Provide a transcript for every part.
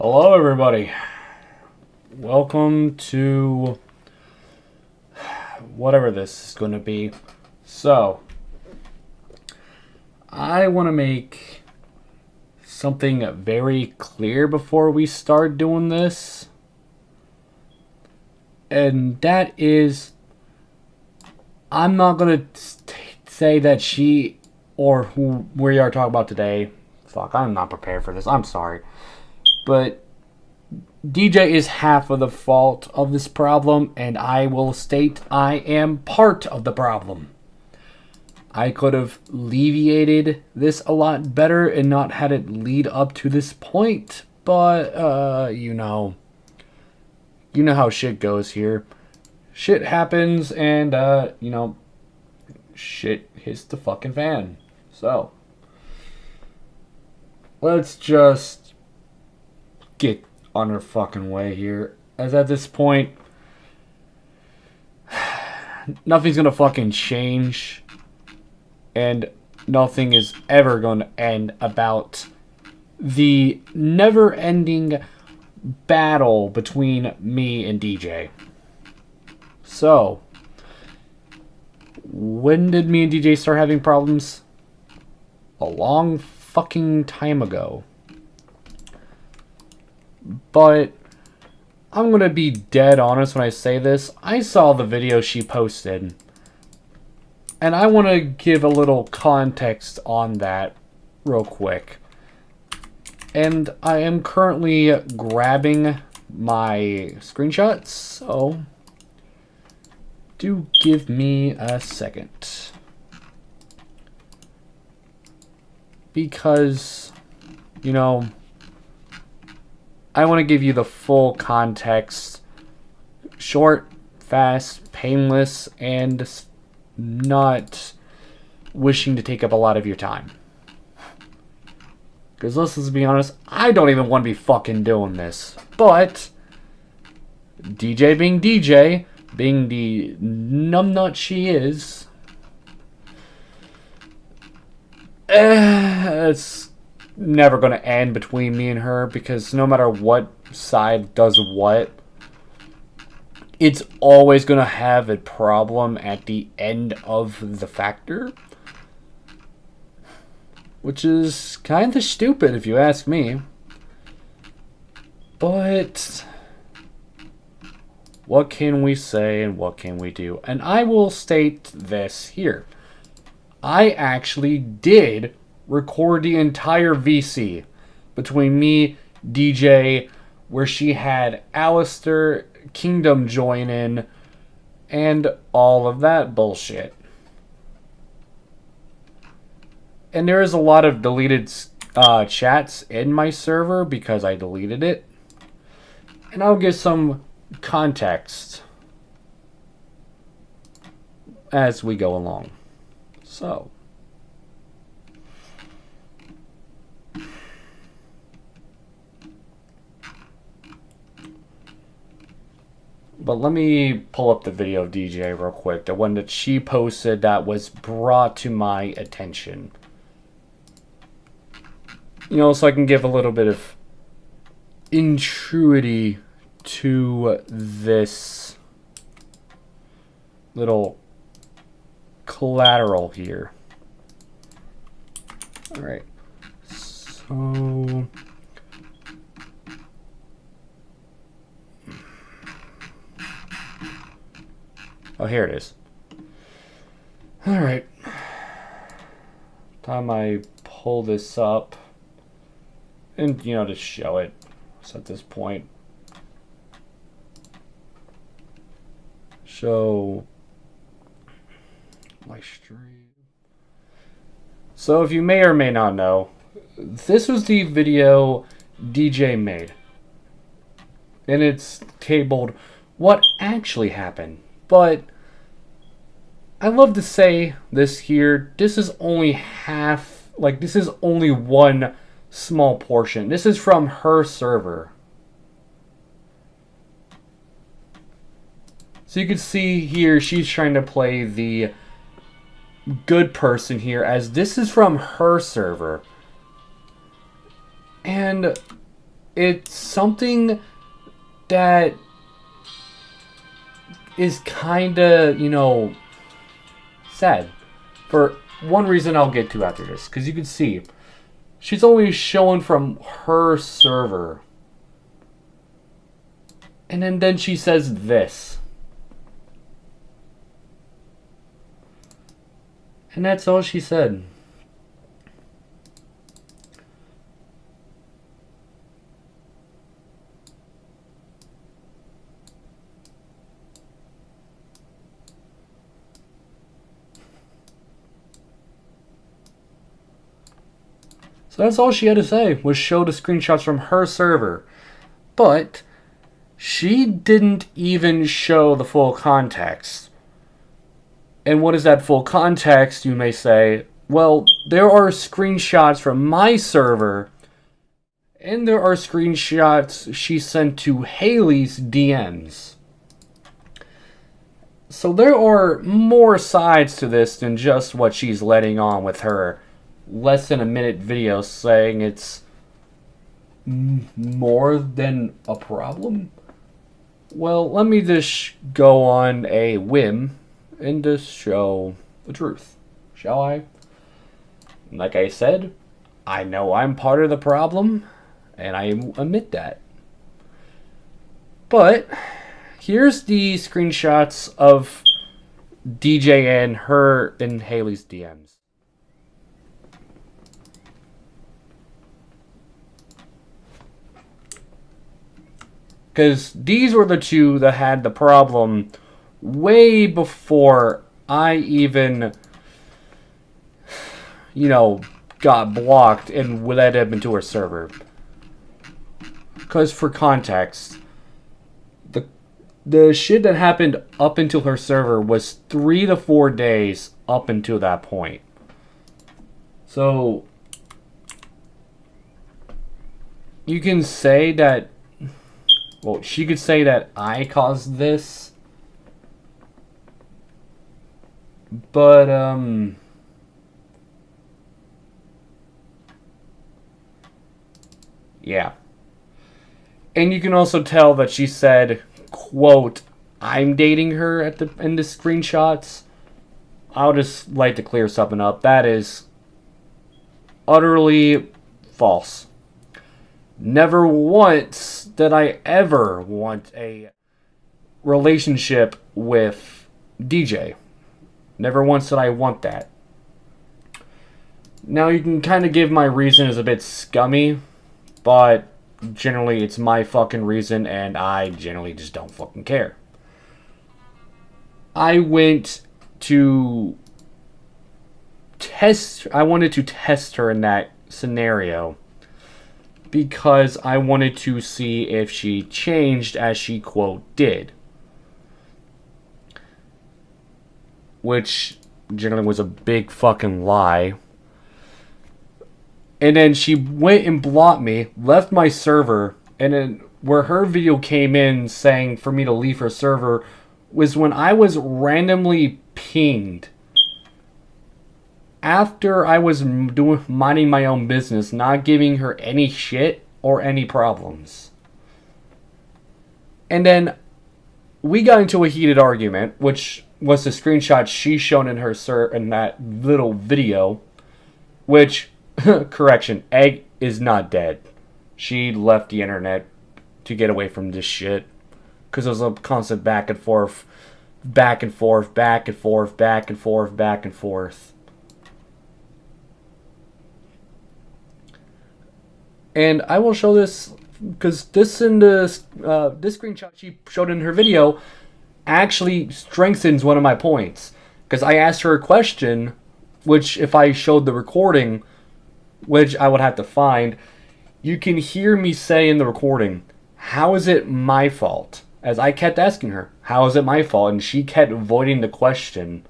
Hello, everybody. Welcome to whatever this is going to be. So, I want to make something very clear before we start doing this. And that is, I'm not going to say that she or who we are talking about today. Fuck, I'm not prepared for this. I'm sorry. But DJ is half of the fault of this problem, and I will state I am part of the problem. I could have alleviated this a lot better and not had it lead up to this point, but, you know how shit goes here. Shit happens, and, shit hits the fucking fan. So, let's just get on her fucking way here. As at this point, nothing's gonna fucking change. And nothing is ever gonna end about the never-ending battle between me and DJ. So, when did me and DJ start having problems? A long fucking time ago. But I'm going to be dead honest when I say this. I saw the video she posted. And I want to give a little context on that real quick. And I am currently grabbing my screenshots. So, do give me a second. Because, I want to give you the full context. Short, fast, painless, and not wishing to take up a lot of your time. Because let's be honest, I don't even want to be fucking doing this. But, DJ, being the numbnut she is, it's never going to end between me and her, because no matter what side does what, it's always going to have a problem at the end of the factor, which is kind of stupid if you ask me. But what can we say and what can we do? And I will state this here. I actually did record the entire VC between me, DJ, where she had Alistair, Kingdom join in, and all of that bullshit. And there is a lot of deleted chats in my server because I deleted it. And I'll give some context as we go along. So, but let me pull up the video of DJ real quick. The one that she posted that was brought to my attention. So I can give a little bit of intruity to this little collateral here. Alright. So, oh, here it is. Alright. Time I pull this up. And, to show it. So at this point. Show my stream. So if you may or may not know, this was the video DJ made. And it's tabled What Actually Happened. But I love to say this here. This is only this is only one small portion. This is from her server. So you can see here, she's trying to play the good person here, as this is from her server. And it's something that is kinda, sad. For one reason I'll get to after this. Because you can see, she's only showing from her server. And then she says this. And that's all she said. So that's all she had to say, was show the screenshots from her server. But she didn't even show the full context. And what is that full context, you may say? Well, there are screenshots from my server, and there are screenshots she sent to Haley's DMs. So there are more sides to this than just what she's letting on with her less than a minute video saying it's more than a problem. Well, let me just go on a whim and just show the truth, shall I? Like I said, I know I'm part of the problem, and I admit that. But here's the screenshots of DJ and her and Haley's DMs. Because these were the two that had the problem way before I even, got blocked and let him into her server. Because for context, the shit that happened up until her server was 3 to 4 days up until that point. So, you can say that, well, she could say that I caused this. But, yeah. And you can also tell that she said, quote, I'm dating her in the screenshots. I'll just like to clear something up. That is utterly false. Never once did I ever want a relationship with DJ. Never once did I want that. Now you can kind of give my reason is a bit scummy, but generally it's my fucking reason and I generally just don't fucking care. I wanted to test her in that scenario because I wanted to see if she changed as she, quote, did. Which generally was a big fucking lie. And then she went and blocked me, left my server, and then where her video came in saying for me to leave her server was when I was randomly pinged after I was minding my own business, not giving her any shit or any problems. And then we got into a heated argument, which was the screenshot she shown in her in that little video, which, correction, Egg is not dead. She left the internet to get away from this shit because it was a constant back and forth, back and forth, back and forth, back and forth, back and forth. And I will show this because this in this screenshot she showed in her video actually strengthens one of my points. Because I asked her a question, which if I showed the recording, which I would have to find, you can hear me say in the recording, how is it my fault? As I kept asking her, how is it my fault? And she kept avoiding the question.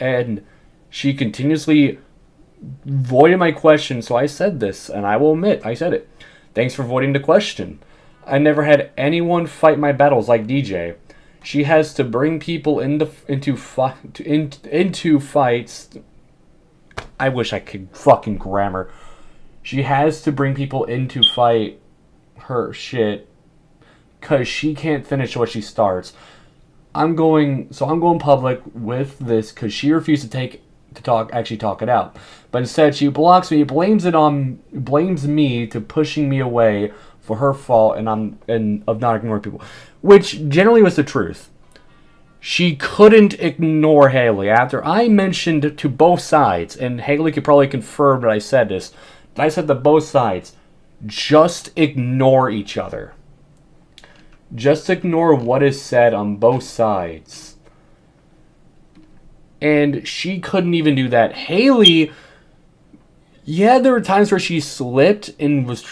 And she continuously voided my question, so I said this, and I will admit, I said it. Thanks for voiding the question. I never had anyone fight my battles like DJ. She has to bring people into fights. I wish I could fucking grammar. She has to bring people into fight her shit because she can't finish what she starts. I'm going public with this because she refused actually talk it out. But instead, she blocks me, blames me to pushing me away for her fault and of not ignoring people, which generally was the truth. She couldn't ignore Haley after I mentioned to both sides, and Haley could probably confirm that I said this. I said to both sides, just ignore each other. Just ignore what is said on both sides. And she couldn't even do that. Haley, yeah, there were times where she slipped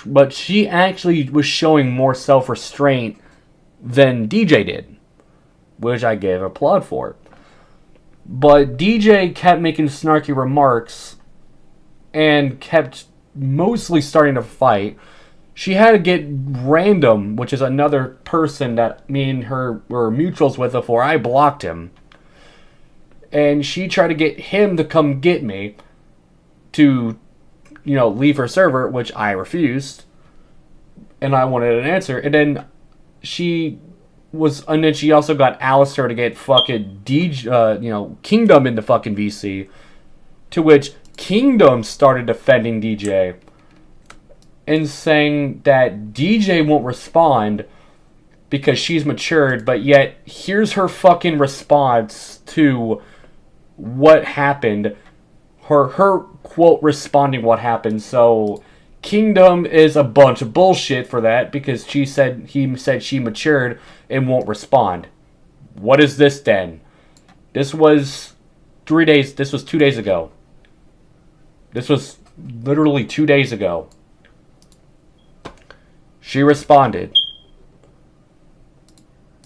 but she actually was showing more self-restraint than DJ did, which I gave applaud for. But DJ kept making snarky remarks and kept mostly starting to fight. She had to get Random, which is another person that me and her were mutuals with before I blocked him. And she tried to get him to come get me to, leave her server, which I refused. And I wanted an answer. And then she also got Alistair to get fucking Kingdom into fucking VC. To which Kingdom started defending DJ. And saying that DJ won't respond because she's matured, but yet here's her fucking response to what happened. Her quote responding what happened. So Kingdom is a bunch of bullshit for that because he said she matured and won't respond. What is this then? This was 2 days ago. This was literally 2 days ago. She responded.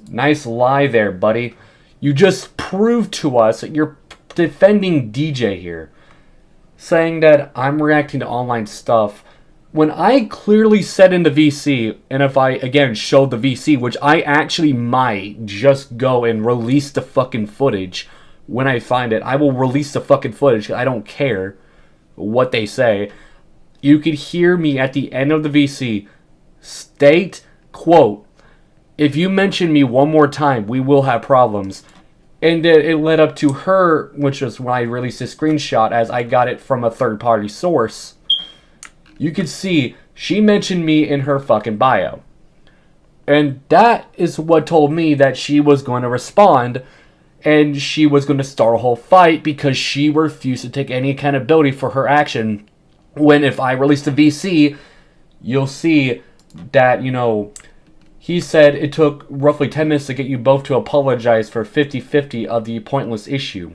Nice lie there, buddy. You just proved to us that you're defending DJ here. Saying that I'm reacting to online stuff. When I clearly said in the VC, and if I, again, showed the VC, which I actually might just go and release the fucking footage when I find it. I will release the fucking footage. I don't care what they say. You could hear me at the end of the VC state, quote, if you mention me one more time, we will have problems. And it led up to her, which was when I released this screenshot as I got it from a third-party source. You could see she mentioned me in her fucking bio. And that is what told me that she was going to respond and she was going to start a whole fight because she refused to take any accountability for her action. When if I release the VC, you'll see that, he said it took roughly 10 minutes to get you both to apologize for 50-50 of the pointless issue.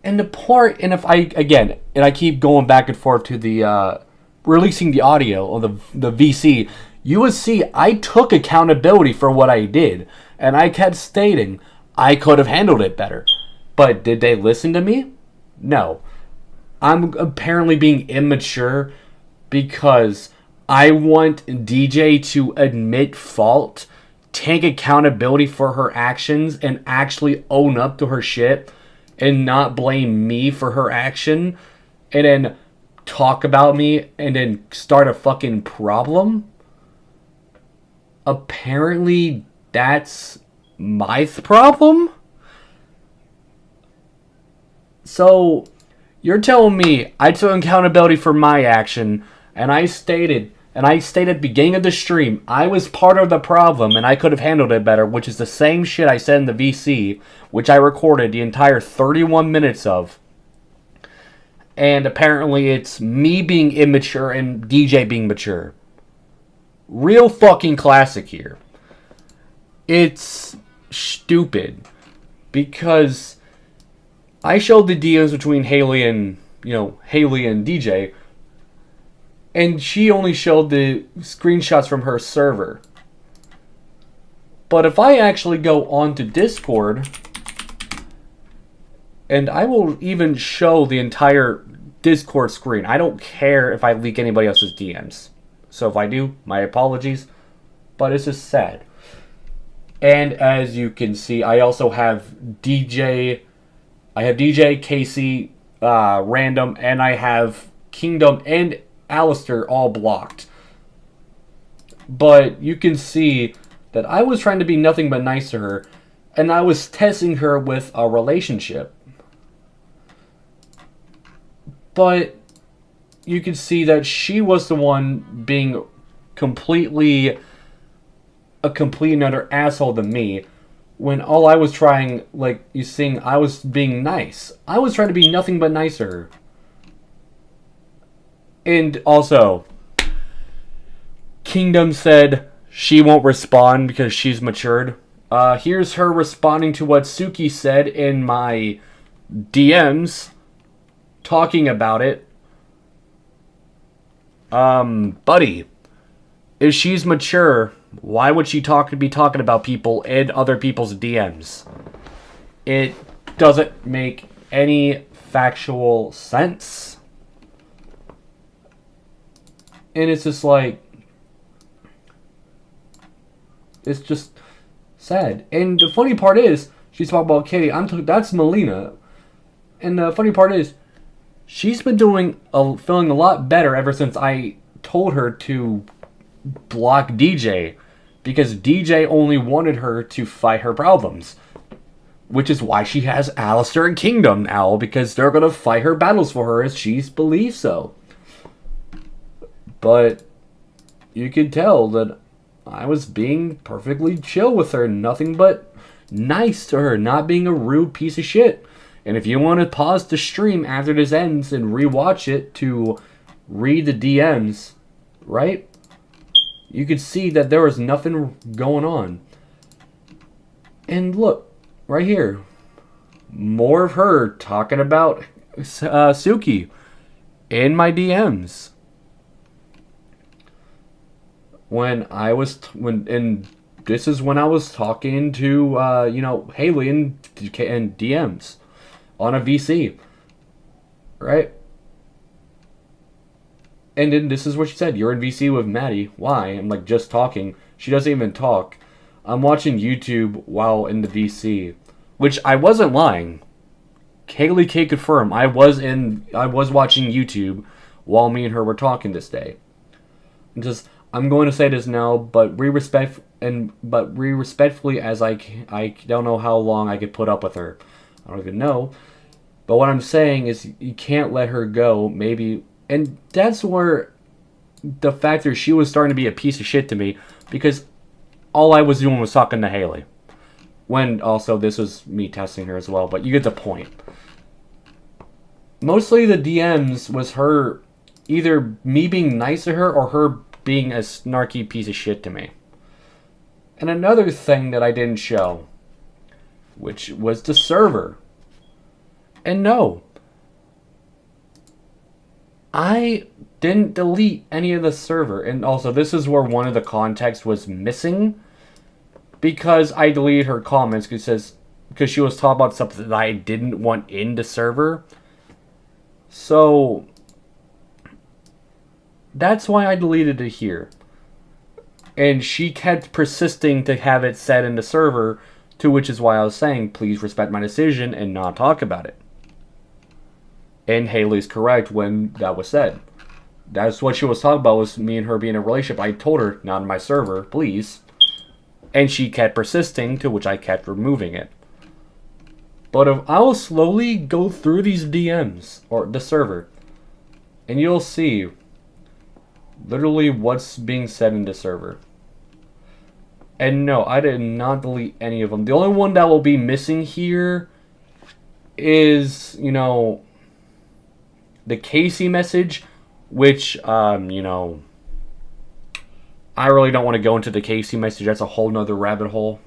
And I keep going back and forth to the, releasing the audio of the VC, you would see I took accountability for what I did. And I kept stating, I could have handled it better. But did they listen to me? No. I'm apparently being immature because I want DJ to admit fault, take accountability for her actions, and actually own up to her shit, and not blame me for her action, and then talk about me, and then start a fucking problem. Apparently, that's my problem? So, you're telling me I took accountability for my action, and I stated at the beginning of the stream, I was part of the problem and I could have handled it better, which is the same shit I said in the VC, which I recorded the entire 31 minutes of. And apparently it's me being immature and DJ being mature. Real fucking classic here. It's stupid. Because I showed the DMs between Haley and DJ. And she only showed the screenshots from her server. But if I actually go onto Discord, and I will even show the entire Discord screen. I don't care if I leak anybody else's DMs. So if I do, my apologies. But it's just sad. And as you can see, I also have DJ, Casey, Random, and I have Kingdom and Alistair all blocked. But you can see that I was trying to be nothing but nice to her, and I was testing her with a relationship. But you can see that she was the one being a complete and utter asshole to me, when all I was trying, like you seeing, I was being nice. I was trying to be nothing but nice to her. And also, Kingdom said she won't respond because she's matured. Here's her responding to what Suki said in my DMs, talking about it. Buddy, if she's mature, why would she be talking about people in other people's DMs? It doesn't make any factual sense. And it's just like, it's just sad. And the funny part is, she's talking about Katie. That's Melina. And the funny part is, she's been feeling a lot better ever since I told her to block DJ, because DJ only wanted her to fight her problems, which is why she has Alistair and Kingdom now, because they're gonna fight her battles for her as she believes so. But you could tell that I was being perfectly chill with her, nothing but nice to her, not being a rude piece of shit. And if you want to pause the stream after this ends and rewatch it to read the DMs, right? You could see that there was nothing going on. And look, right here. More of her talking about Suki in my DMs. And this is when I was talking to, Haley in DMs on a VC, right? And then this is what she said. You're in VC with Maddie. Why? I'm like, just talking. She doesn't even talk. I'm watching YouTube while in the VC, which I wasn't lying. Haley K confirm. I was watching YouTube while me and her were talking this day. I'm going to say this now, but respectfully, as I don't know how long I could put up with her. I don't even know. But what I'm saying is, you can't let her go. Maybe. And that's where the fact that she was starting to be a piece of shit to me, because all I was doing was talking to Haley. When also this was me testing her as well, but you get the point. Mostly the DMs was her, either me being nice to her or her being a snarky piece of shit to me. And another thing that I didn't show, which was the server. And no, I didn't delete any of the server. And also, this is where one of the context was missing, because I deleted her comments because she was talking about something that I didn't want in the server. So that's why I deleted it here. And she kept persisting to have it said in the server, to which is why I was saying, please respect my decision and not talk about it. And Haley's correct when that was said. That's what she was talking about, was me and her being in a relationship. I told her, not in my server, please. And she kept persisting, to which I kept removing it. But I will slowly go through these DMs, or the server, and you'll see literally what's being said in the server. And no, I did not delete any of them. The only one that will be missing here is, the Casey message, which, I really don't want to go into the Casey message. That's a whole nother rabbit hole.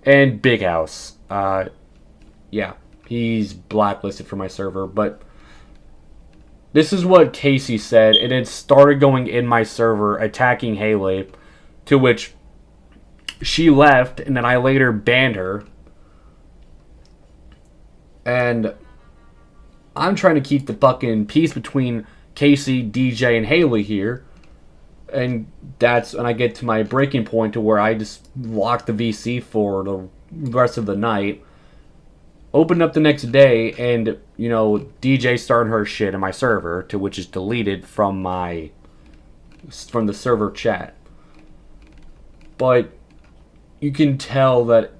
And Big House. Yeah, he's blacklisted from my server. But this is what Casey said. And it started going in my server, attacking Haley. To which she left, and then I later banned her. And I'm trying to keep the fucking peace between Casey, DJ, and Haley here. And that's when I get to my breaking point, to where I just lock the VC for the rest of the night. Opened up the next day, and, DJ started her shit in my server, to which is deleted from the server chat. but you can tell that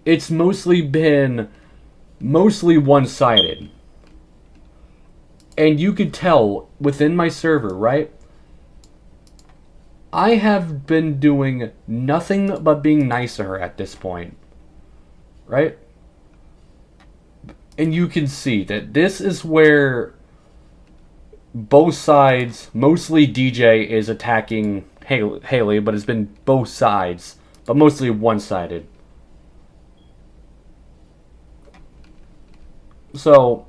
it's mostly one-sided. And you could tell within my server, right? I have been doing nothing but being nice to her at this point. Right? And you can see that this is where both sides, mostly DJ is attacking Haley, but it's been both sides, but mostly one-sided. So,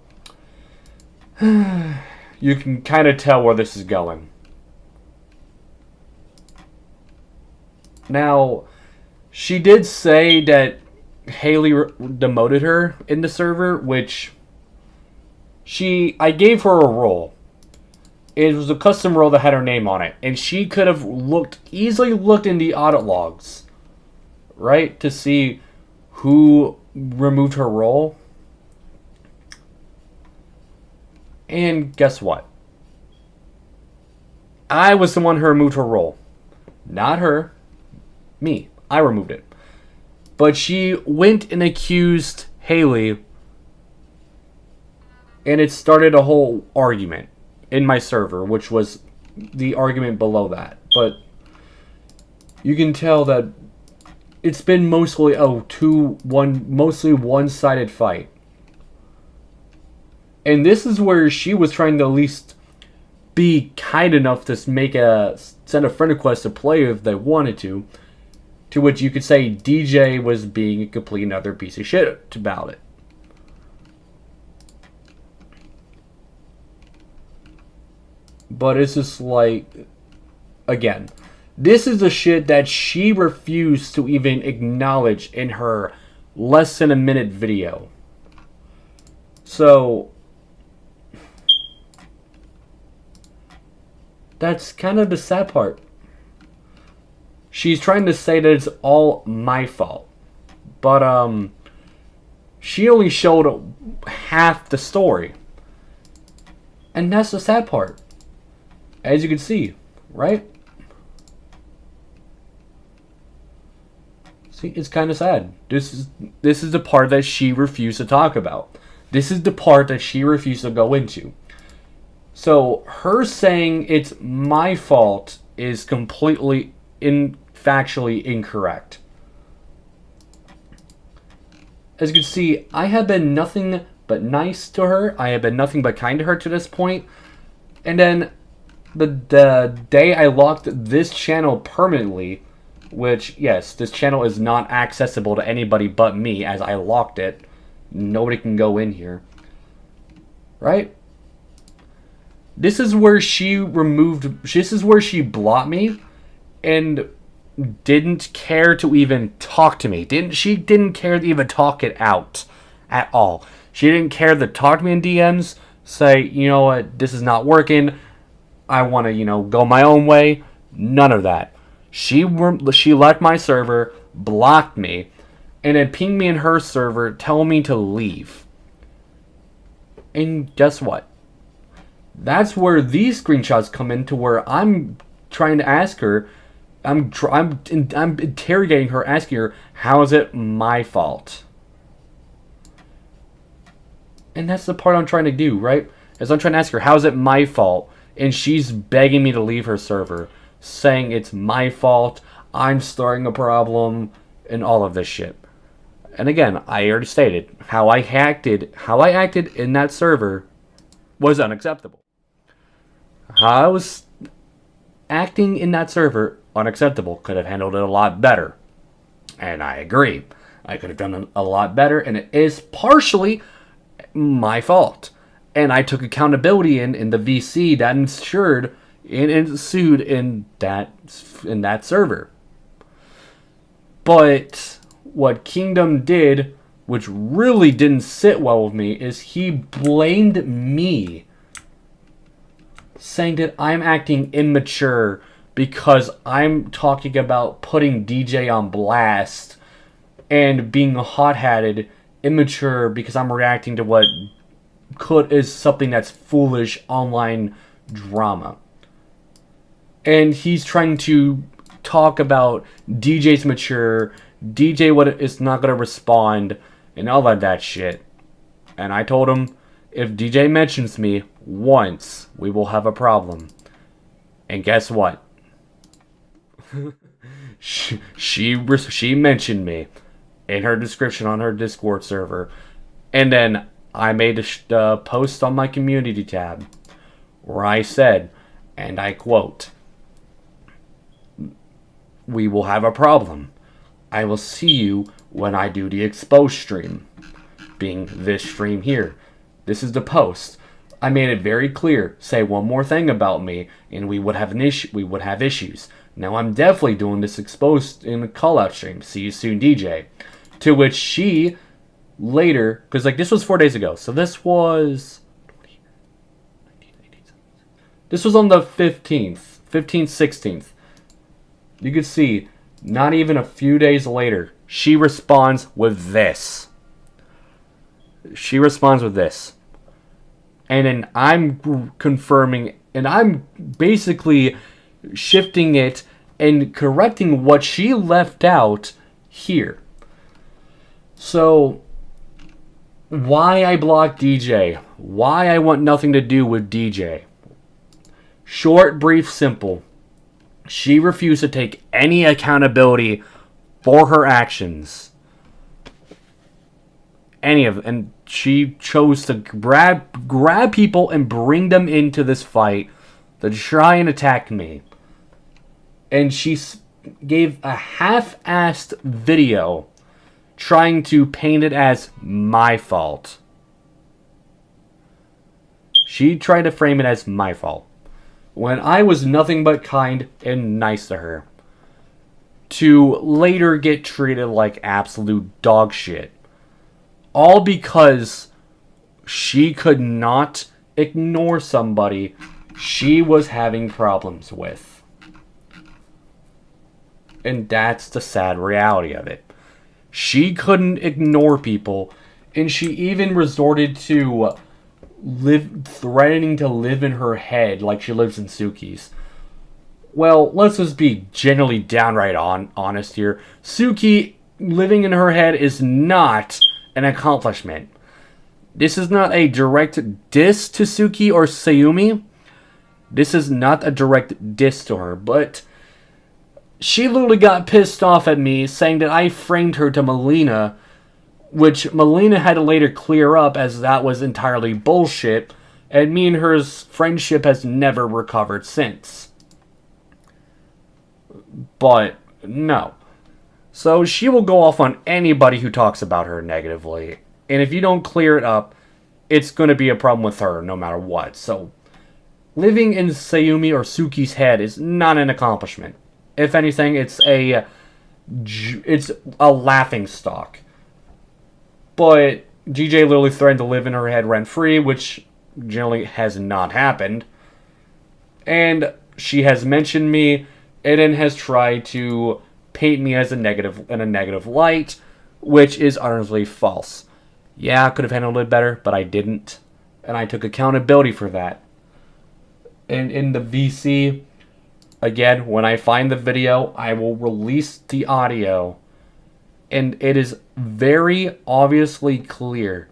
you can kind of tell where this is going. Now, she did say that Haley demoted her in the server, which I gave her a role. It was a custom role that had her name on it, and she could have easily looked in the audit logs, right, to see who removed her role. And guess what? I was the one who removed her role. Not her. Me. I removed it. But she went and accused Haley, and it started a whole argument in my server, which was the argument below that. But you can tell that it's been mostly mostly one-sided fight. And this is where she was trying to at least be kind enough to send a friend request to play if they wanted to. To which you could say DJ was being a complete and utter piece of shit about it. But it's just like, again, this is the shit that she refused to even acknowledge in her less than a minute video. So that's kind of the sad part. She's trying to say that it's all my fault. But, she only showed half the story. And that's the sad part. As you can see, right? See, it's kind of sad. This is the part that she refused to talk about. This is the part that she refused to go into. So, her saying it's my fault is completely factually incorrect. As you can see, I have been nothing but nice to her. I have been nothing but kind to her to this point. And then the day I locked this channel permanently, which, yes, this channel is not accessible to anybody but me as I locked it. Nobody can go in here. Right? This is where she blocked me and didn't care to even talk to me. She didn't care to even talk it out at all. She didn't care to talk to me in DMs, say, you know what, this is not working. I want to, go my own way. None of that. She left my server, blocked me, and then pinged me in her server, telling me to leave. And guess what? That's where these screenshots come into where I'm trying to ask her, I'm interrogating her, asking her, how is it my fault? And that's the part I'm trying to do, right? As I'm trying to ask her, how is it my fault? And she's begging me to leave her server, saying it's my fault, I'm starting a problem, and all of this shit. And again, I already stated, how I acted in that server was unacceptable. How I was acting in that server, unacceptable. Could have handled it a lot better. And I agree. I could have done it a lot better, and it is partially my fault. And I took accountability in the VC that ensued in that server. But what Kingdom did, which really didn't sit well with me, is he blamed me, saying that I'm acting immature because I'm talking about putting DJ on blast and being hot-hatted, immature because I'm reacting to what is something that's foolish online drama. And he's trying to talk about DJ's mature, DJ is not gonna respond, and all of that shit. And I told him, if DJ mentions me once, we will have a problem. And guess what? she mentioned me in her description on her Discord server. And then I made a post on my community tab where I said, and I quote, "We will have a problem. I will see you when I do the expose stream," being this stream here. This is the post. I made it very clear. Say one more thing about me, and we would have an issue. We would have issues. Now I'm definitely doing this exposed in the call-out stream. See you soon, DJ. To which she later, because like this was 4 days ago, so this was on the 15th, 16th. You could see, not even a few days later, she responds with this. And then I'm confirming, and I'm basically shifting it and correcting what she left out here. So, why I blocked DJ? Why I want nothing to do with DJ? Short, brief, simple. She refused to take any accountability for her actions. And she chose to grab people and bring them into this fight to try and attack me. And she gave a half-assed video trying to paint it as my fault. She tried to frame it as my fault, when I was nothing but kind and nice to her, to later get treated like absolute dog shit. All because she could not ignore somebody she was having problems with. And that's the sad reality of it. She couldn't ignore people, and she even resorted to threatening to live in her head like she lives in Suki's. Well, let's just be generally downright honest here. Suki living in her head is not an accomplishment. This is not a direct diss to Suki or Sayumi. This is not a direct diss to her, but she literally got pissed off at me saying that I framed her to Melina, which Melina had to later clear up as that was entirely bullshit, and me and her friendship has never recovered since. But, no. So she will go off on anybody who talks about her negatively, and if you don't clear it up, it's going to be a problem with her no matter what. So, living in Sayumi or Suki's head is not an accomplishment. If anything, it's a laughing stock. But DJ literally threatened to live in her head rent-free, which generally has not happened. And she has mentioned me, and then has tried to paint me as in a negative light, which is utterly false. Yeah, I could have handled it better, but I didn't. And I took accountability for that. And in the VC, again, when I find the video, I will release the audio. And it is very obviously clear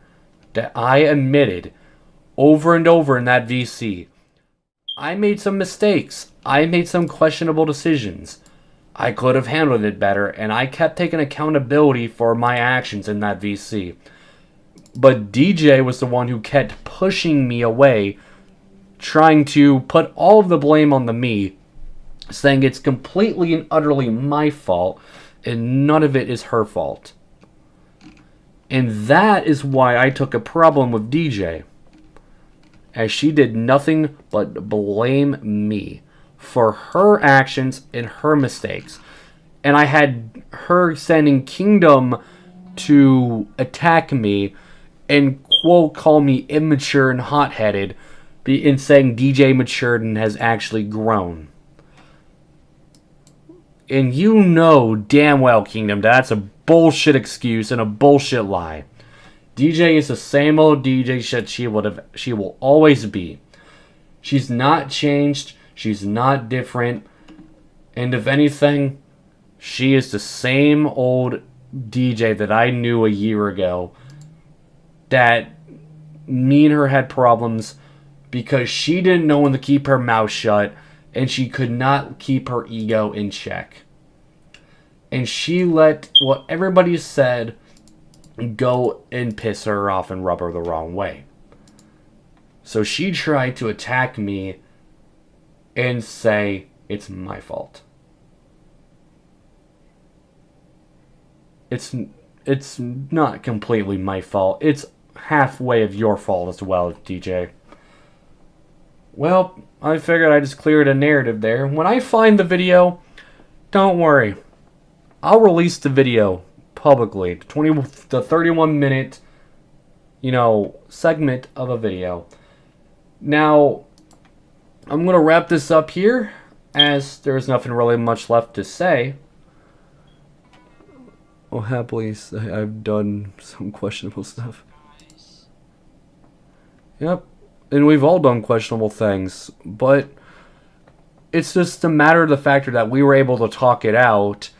that I admitted over and over in that VC, I made some mistakes. I made some questionable decisions. I could have handled it better, and I kept taking accountability for my actions in that VC. But DJ was the one who kept pushing me away, trying to put all of the blame on me, saying it's completely and utterly my fault, and none of it is her fault. And that is why I took a problem with DJ, as she did nothing but blame me for her actions and her mistakes. And I had her sending Kingdom to attack me and quote call me immature and hot-headed in saying DJ matured and has actually grown. And you know damn well, Kingdom, that's a bullshit excuse and a bullshit lie. DJ is the same old DJ shit she will always be. She's not changed. She's not different. And if anything, she is the same old DJ that I knew a year ago. That me and her had problems because she didn't know when to keep her mouth shut and she could not keep her ego in check. And she let what everybody said go and piss her off and rub her the wrong way. So she tried to attack me and say it's my fault. It's not completely my fault. It's halfway of your fault as well, DJ. Well, I figured I just cleared a narrative there. When I find the video, don't worry. I'll release the video publicly. The 31 minute, segment of a video. Now, I'm going to wrap this up here, as there's nothing really much left to say. Oh, happily, I've done some questionable stuff. Yep, and we've all done questionable things, but it's just a matter of the factor that we were able to talk it out,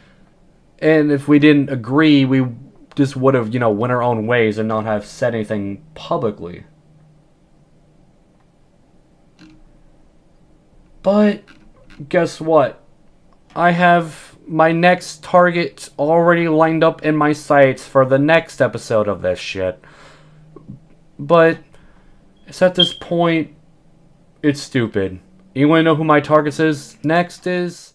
and if we didn't agree, we just would have, went our own ways and not have said anything publicly. But, guess what? I have my next target already lined up in my sights for the next episode of this shit. But it's at this point, it's stupid. You want to know who my target is next is?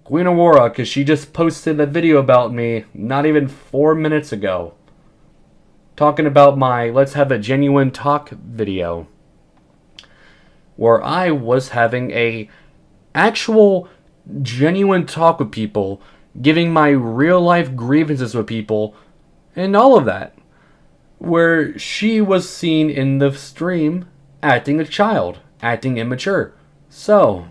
Queen Aurora, because she just posted a video about me not even 4 minutes ago. Talking about my Let's Have a Genuine Talk video. Where I was having a actual genuine talk with people, giving my real life grievances with people, and all of that. Where she was seen in the stream acting a child, acting immature. So,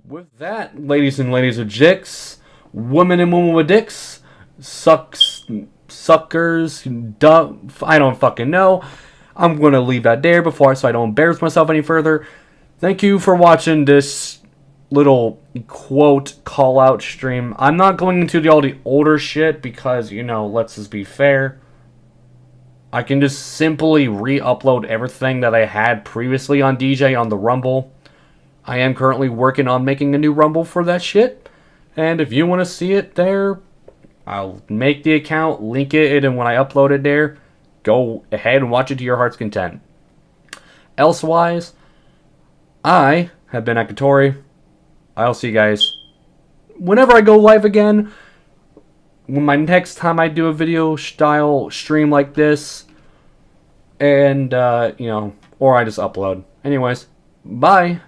with that, ladies and ladies with dicks, women and women with dicks, suckers, I don't fucking know. I'm going to leave that there so I don't embarrass myself any further. Thank you for watching this little quote call out stream. I'm not going into all the older shit because, let's just be fair. I can just simply re-upload everything that I had previously on DJ on the Rumble. I am currently working on making a new Rumble for that shit. And if you want to see it there, I'll make the account, link it, and when I upload it there, go ahead and watch it to your heart's content. Elsewise, I have been Akatori. I'll see you guys whenever I go live again. When my next time I do a video style stream like this. And, or I just upload. Anyways, bye.